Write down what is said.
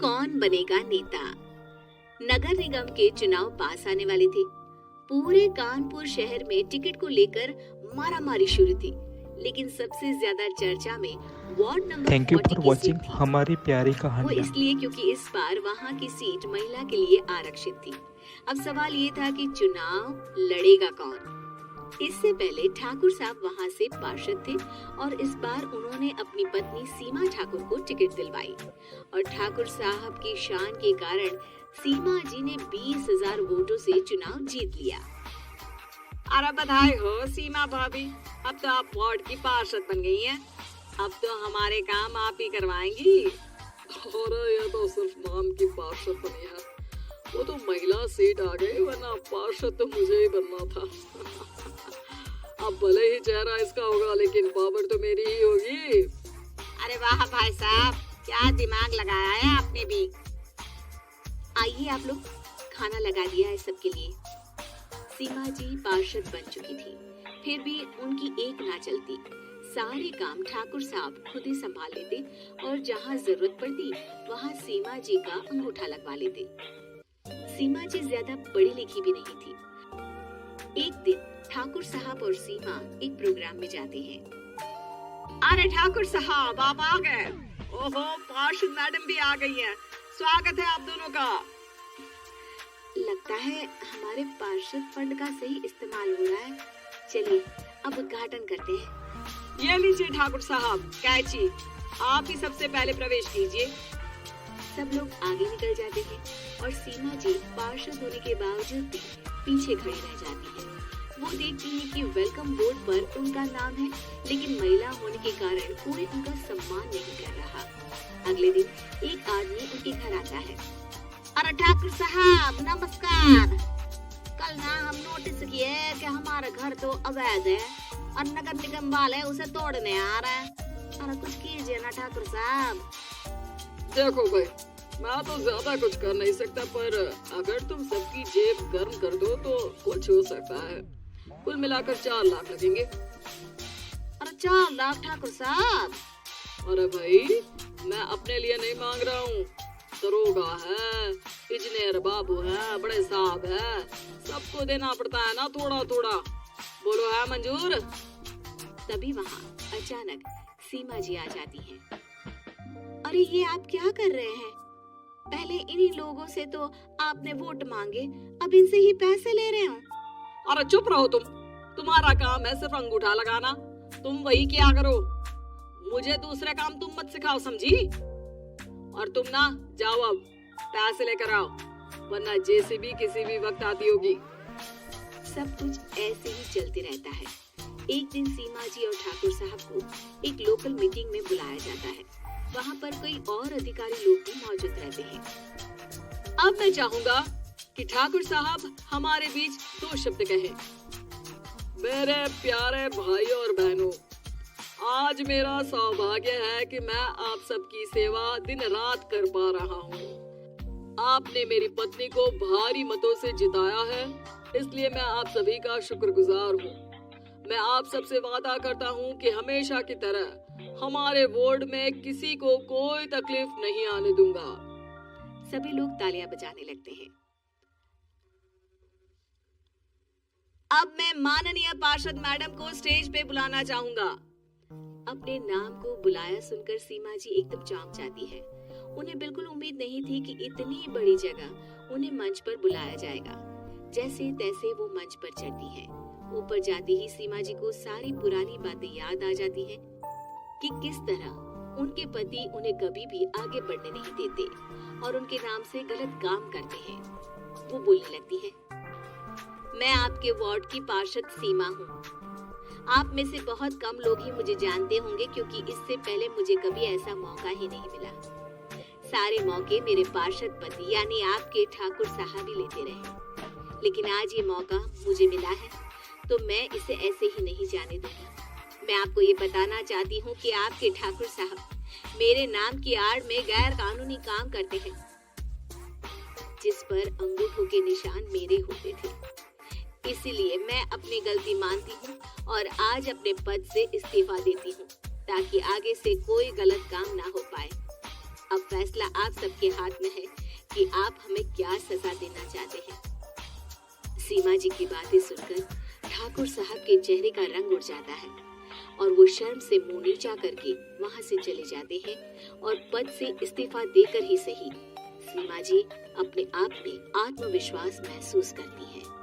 कौन बनेगा नेता। नगर निगम के चुनाव पास आने वाले थे। पूरे कानपुर शहर में टिकट को लेकर मारामारी शुरू थी, लेकिन सबसे ज्यादा चर्चा में ward number 40 thank you for की वॉचिंग सीट थी। हमारी प्यारी वो कहानियाँ। इसलिए क्योंकि इस बार वहाँ की सीट महिला के लिए आरक्षित थी। अब सवाल ये था कि चुनाव लड़ेगा कौन। इससे पहले ठाकुर साहब वहाँ से पार्षद थे और इस बार उन्होंने अपनी पत्नी सीमा ठाकुर को टिकट दिलवाई और ठाकुर साहब की शान के कारण सीमा जी ने 20,000 वोटों से चुनाव जीत लिया। अरे बधाई हो सीमा भाभी, अब तो आप वार्ड की पार्षद बन गई हैं। अब तो हमारे काम आप ही करवाएंगी। अरे ये तो सिर्फ नाम की पार्षद बनी है, वो तो महिला सीट आ गई, वरना पार्षद तो मुझे ही बनना था। अब भले ही चेहरा इसका होगा, लेकिन पावर तो मेरी ही होगी। अरे वाह भाई साहब, क्या दिमाग लगाया है आपने भी। आइए आप लोग, खाना लगा दिया है सबके लिए। सीमा जी पार्षद बन चुकी थी, फिर भी उनकी एक ना चलती। सारे काम ठाकुर साहब खुद ही संभाल लेते और जहाँ जरूरत पड़ती वहाँ सीमा जी का अंगूठा लगवा लेते। सीमा जी ज्यादा पढ़ी लिखी भी नहीं थी। एक दिन ठाकुर साहब और सीमा एक प्रोग्राम में जाते हैं। अरे ठाकुर साहब आप आ गए। ओहो, पार्षद मैडम भी आ गई हैं। स्वागत है आप दोनों का। लगता है हमारे पार्षद फंड का सही इस्तेमाल हो रहा है। चलिए अब उद्घाटन करते हैं। ये लीजिए ठाकुर साहब कैची, आप ही सबसे पहले प्रवेश कीजिए। सब लोग आगे निकल जाते हैं और सीमा जी पार्षद होने के बावजूद भी पीछे खड़ी रह जाती है। वो देखती है कि वेलकम बोर्ड पर उनका नाम है, लेकिन महिला होने के कारण कोई उनका सम्मान नहीं कर रहा। अगले दिन एक आदमी उनके घर आता है। अरे ठाकुर साहब नमस्कार। कल ना हम नोटिस किए कि हमारा घर तो अवैध है और नगर निगम वाले उसे तोड़ने आ रहे हैं। अरे कुछ कीजिए ना ठाकुर साहब। देखो भाई, मैं तो ज्यादा कुछ कर नहीं सकता, पर अगर तुम सबकी जेब गर्म कर दो तो कुछ हो सकता है। कुल मिलाकर 4 लाख लगेंगे। अरे 4 लाख ठाकुर साहब। अरे भाई, मैं अपने लिए नहीं मांग रहा हूँ। दरोगा है, इंजीनियर बाबू है, बड़े साहब है, सबको देना पड़ता है ना थोड़ा थोड़ा। बोलो है मंजूर? तभी वहाँ अचानक सीमा जी आ जाती हैं। अरे ये आप क्या कर रहे हैं? पहले इन्हीं लोगों से तो आपने वोट मांगे, अब इनसे ही पैसे ले रहे हो। अरे चुप रहो तुम, तुम्हारा काम है सिर्फ अंगूठा लगाना, तुम वही किया करो। मुझे दूसरे काम तुम मत सिखाओ, समझी? और तुम ना जाओ, अब पैसे लेकर आओ, वरना जेसीबी किसी भी वक्त आती होगी। सब कुछ ऐसे ही चलते रहता है। एक दिन सीमा जी और ठाकुर साहब को एक लोकल मीटिंग में बुलाया जाता है। वहाँ पर कोई और अधिकारी लोग भी मौजूद रहते हैं। अब मैं चाहूंगा कि ठाकुर साहब हमारे बीच 2 शब्द कहें। मेरे प्यारे भाइयों और बहनों, आज मेरा सौभाग्य है कि मैं आप सबकी सेवा दिन रात कर पा रहा हूँ। आपने मेरी पत्नी को भारी मतों से जिताया है, इसलिए मैं आप सभी का शुक्रगुजार हूँ। मैं आप सबसे वादा करता हूँ कि हमेशा की तरह हमारे वार्ड में किसी को कोई तकलीफ नहीं आने दूंगा। सभी लोग तालियां बजाने लगते हैं। अब मैं माननीय पार्षद मैडम को स्टेज पे बुलाना चाहूंगा। अपने नाम को बुलाया सुनकर सीमा जी एकदम चौंक जाती है। उन्हें बिल्कुल उम्मीद नहीं थी कि इतनी बड़ी जगह उन्हें मंच पर बुलाया जाएगा। जैसे तैसे वो मंच पर चढ़ती है। ऊपर जाती ही सीमा जी को सारी पुरानी बातें याद आ जाती हैं कि किस तरह उनके पति उन्हें कभी भी आगे बढ़ने नहीं देते और उनके नाम से गलत काम करते हैं। वो बोलने लगती है, मैं आपके वार्ड की पार्षद सीमा हूँ। आप में से बहुत कम लोग ही मुझे जानते होंगे, क्योंकि इससे पहले मुझे कभी ऐसा मौका ही नहीं मिला। सारे मौके मेरे पार्षद पति यानी आपके ठाकुर साहब ही लेते रहे, लेकिन आज ये मौका मुझे मिला है तो मैं इसे ऐसे ही नहीं जाने दूंगी। मैं आपको ये बताना चाहती हूँ कि आपके ठाकुर साहब मेरे नाम की आड़ में गैर कानूनी काम करते हैं, जिस पर अंगूठों के निशान मेरे होते थे। इसीलिए मैं अपनी गलती मानती हूँ और आज अपने पद से इस्तीफा देती हूँ, ताकि आगे से कोई गलत काम ना हो पाए। अब फैसला आप सबके हाथ में है कि आप हमें क्या सजा देना चाहते हैं। सीमा जी की बातें सुनकर ठाकुर साहब के चेहरे का रंग उड़ जाता है और वो शर्म से मुंह नीचा करके वहां से चले जाते हैं और पद से इस्तीफा देकर ही सही सीमा जी अपने आप में आत्मविश्वास महसूस करती हैं।